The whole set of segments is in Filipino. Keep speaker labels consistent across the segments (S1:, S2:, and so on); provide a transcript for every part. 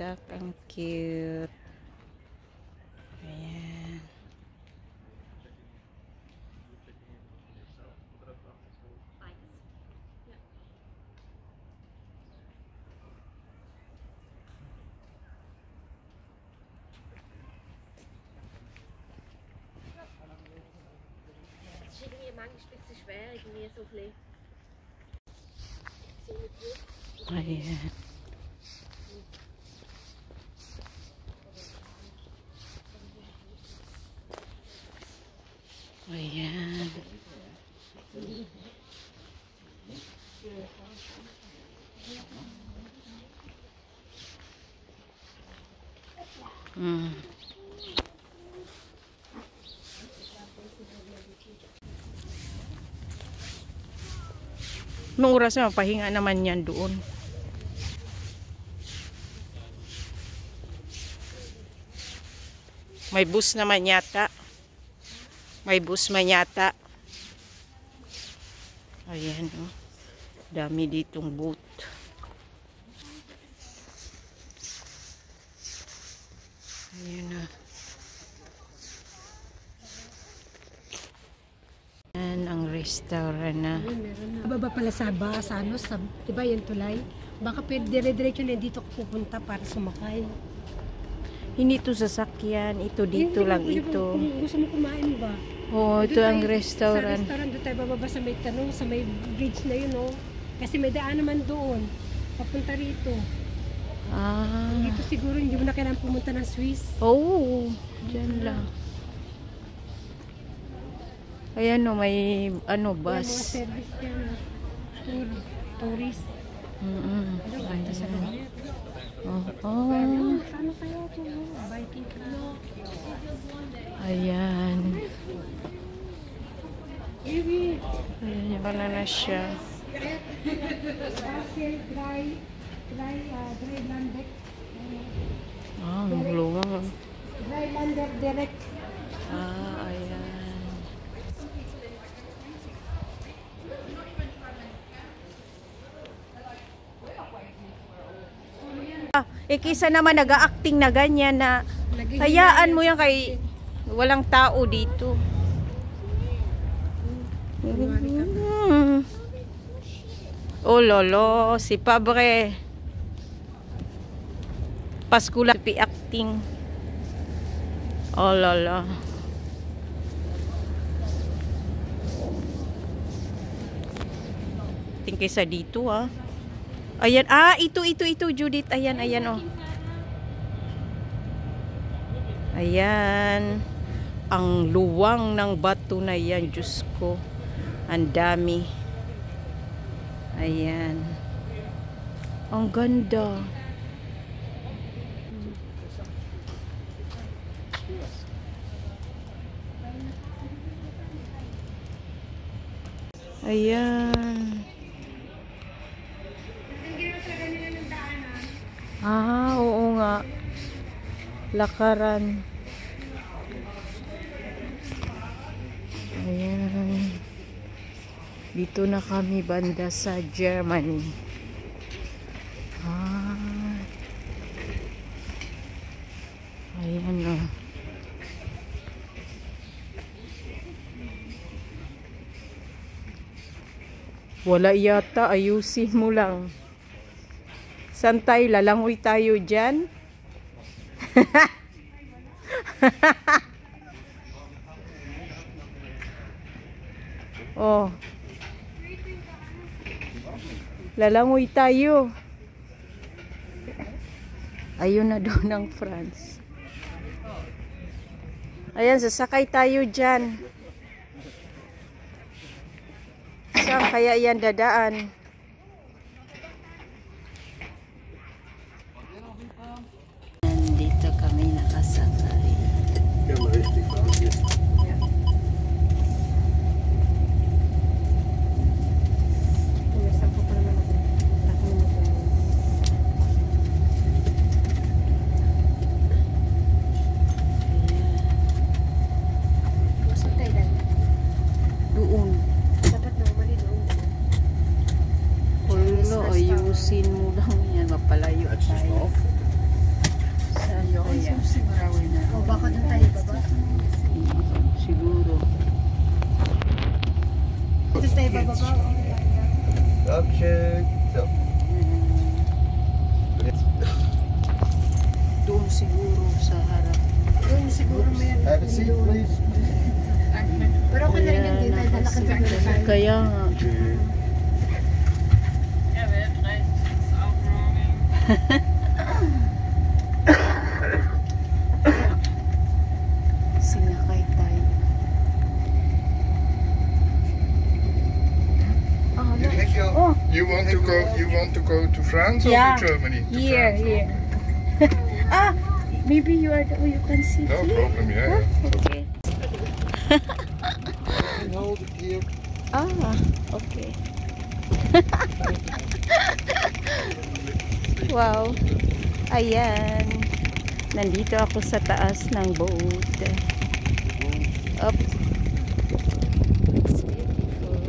S1: duck. Ang cute. Ayan. Ayan. Ayan. Nung oras na pahinga naman yan doon. May bus naman yata. May bus man yata. Ayan oh. Dami ditong boot. Ayan na. Ayan ang restaurant na.
S2: Baba pala sa ano, sa, diba yung tulay? Baka pwede dire-diretso na dito ka pupunta para sumakay.
S1: Hindi ito sasakyan. Ito dito lang ito.
S2: Kung gusto mo kumain ba?
S1: Oh, ito ang restaurant.
S2: Sa restaurant doon tayo bababa sa may tanong, sa may bridge na yun oh. Kasi may daan naman doon. Papunta rito.
S1: Ah.
S2: Dito siguro hindi mo na kailangan pumunta ng Swiss.
S1: Oh, dyan lang. Ayan o, may ano,
S2: Mga
S1: bus.
S2: service yan. Tourist.
S1: Ayan. Oh.
S2: Ano kaya ito? Biking club.
S1: Ayan.
S2: Baby.
S1: Ayan, wala na siya.
S2: Dry lander.
S1: Ah, ang luwang.
S2: Dry lander direct.
S1: Ah, ayan. Kisa naman nag-acting na ganyan na hayaan mo yan kay walang tao dito. Oh lolo, si Pabre. Paskula pi acting. Oh lolo. Tingkay sa dito ah. Ayan, ito Judith. Ayan oh. Ayan. Ang luwang ng bato na yan, Diyos ko. Ang dami. Ayan. Ang ganda. Ayan. Oo nga. Lakaran. Ayan. Dito na kami banda sa Germany. Ayan o. Wala yata. Ayusin mo lang. Saan tayo? Lalangoy tayo dyan? Oh. Lalangoy tayo. Ayun na doon ang France. Ayan, sasakay tayo dyan. Saan kaya yan dadaan? Dito kami nakasakay. Doon.
S2: Dapat normally doon.
S1: Ayusin mo lang yan. Mapalayo tayo. Kaya,
S2: O baka doon tayo baba.
S1: siguro.
S2: Dito tayo bababa.
S3: Dankeschön. So.
S1: Doon siguro sa harap.
S2: Doon siguro may
S3: Have a seat, please.
S2: Pero ako na rin yung dito. Lalakad na tayo.
S1: Kaya nga. Sinakay tayo. Oh,
S4: You want to go to France or
S1: Yeah.
S4: to Germany? To
S1: here,
S4: France.
S1: here. Maybe you are the, you can see
S4: No
S1: here.
S4: problem, yeah.
S1: Okay.
S3: And hold it here.
S1: Okay. Wow. Ayan. Nandito ako sa taas ng boat. Up. It's beautiful.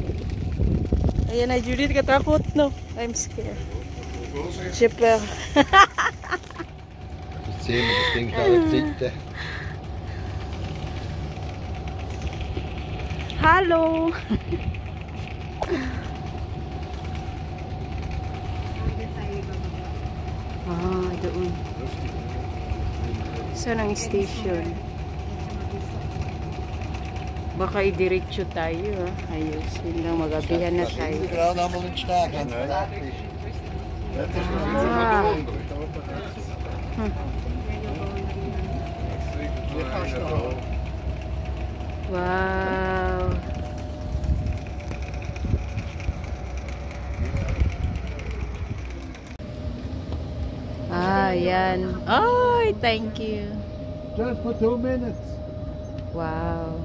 S1: Ayan na, Judith, katakot, no? I'm scared. J'ai peur.
S3: Just sehen, wie das Ding da zieht.
S1: Hello. Doon. Saan ang station? Baka idiretso tayo, ah. Ayos. Yun lang, magabihan na tayo.
S3: Die gaan allemaal in staak aan het
S1: Wow. Yan. Ay, thank you.
S3: Just for 2 minutes.
S1: Wow.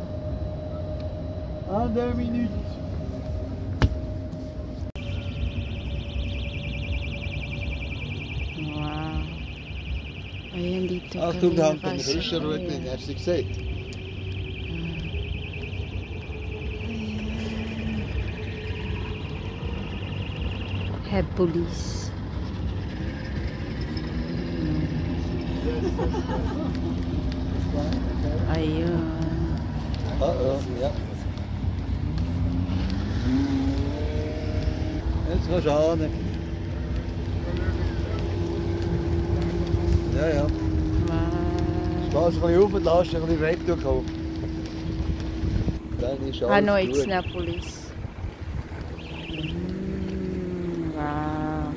S3: 1 minuut.
S1: Wow. Ayan, dito
S3: Als
S1: kami
S3: toen de hand van de
S1: nakasakay.
S3: russenrukking, heeft zich gezegd.
S1: Have police. Ayun.
S3: Ja. Het was aan. Ja, ja.
S1: Wow.
S3: Als je van je hoeft, laat je die weg doorkomen. Dan is alles
S1: Ano, it's
S3: goed.
S1: na police. Wow.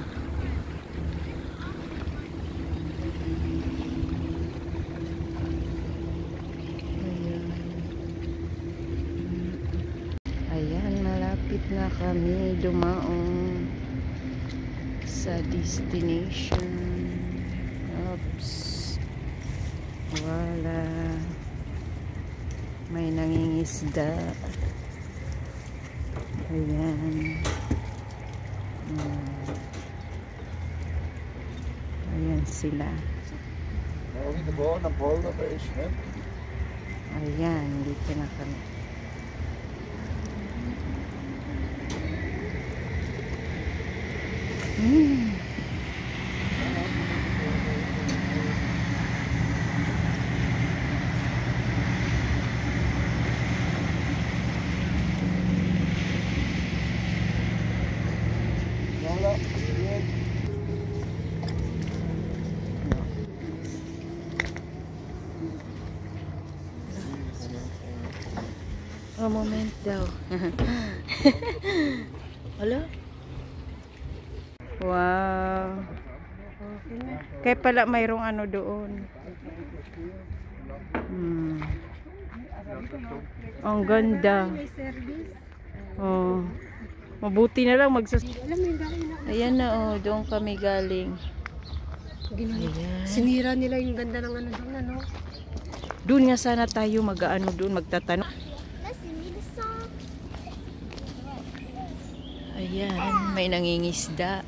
S1: Ayan, malapit na kami dumaong sa destination. Oops. Wala. May nangingisda. Ayan. Ayan sila.
S3: Nou, in de boot naar Polen bezig, hè?
S1: Ayan, dito na kami.
S3: Voilà.
S1: Oh, moment daw. Wala? Wow. Kaya pala mayroong ano doon. Ang ganda.
S2: May service.
S1: Oh. Mabuti na lang magsas...
S2: Alam mo yung dahil na.
S1: Ayan na, oh. Doon kami galing.
S2: Sinira nila yung ganda ng ano doon, ano?
S1: Doon nga sana tayo mag-ano doon, magtatanong. Ayan, may nangingisda.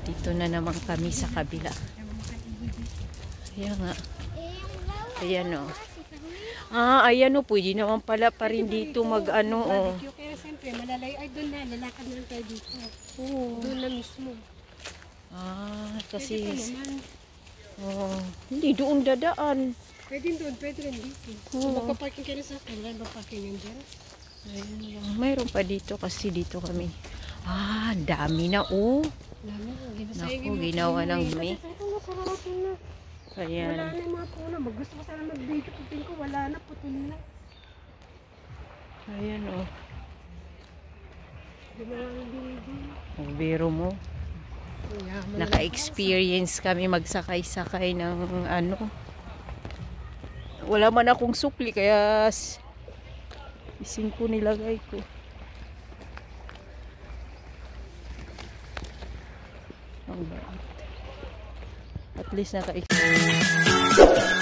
S1: Dito na naman kami sa kabila. Ayan nga. Ayan o. Ayan o. Pwede naman pala pa rin dito mag-ano o.
S2: Kaya siyempre, malalay ay doon na. Lalakad na lang tayo dito.
S1: Oo.
S2: Doon na mismo.
S1: Kasi...
S2: Naman.
S1: Oh, hindi doon dadaan.
S2: Pwede doon, pwede rin dito.
S1: Oo.
S2: Magpa-parking kayo sa akin, wala ba parking yun dyan?
S1: Ayun lang. Mayroon pa dito kasi dito kami. Ah, dami na oh. Naku, ginawa ng dumi.
S2: Wala
S1: Ayan.
S2: na yung mga puno. Gusto ko sana mag-video. Putin ko, wala na, putol na.
S1: Ayan oh.
S2: Ginawa ng video.
S1: Ang biro mo. Naka-experience kami magsakay-sakay ng ano. Wala man akong sukli kaya ising ko nilagay ko. Ang bait. At least naka-experience.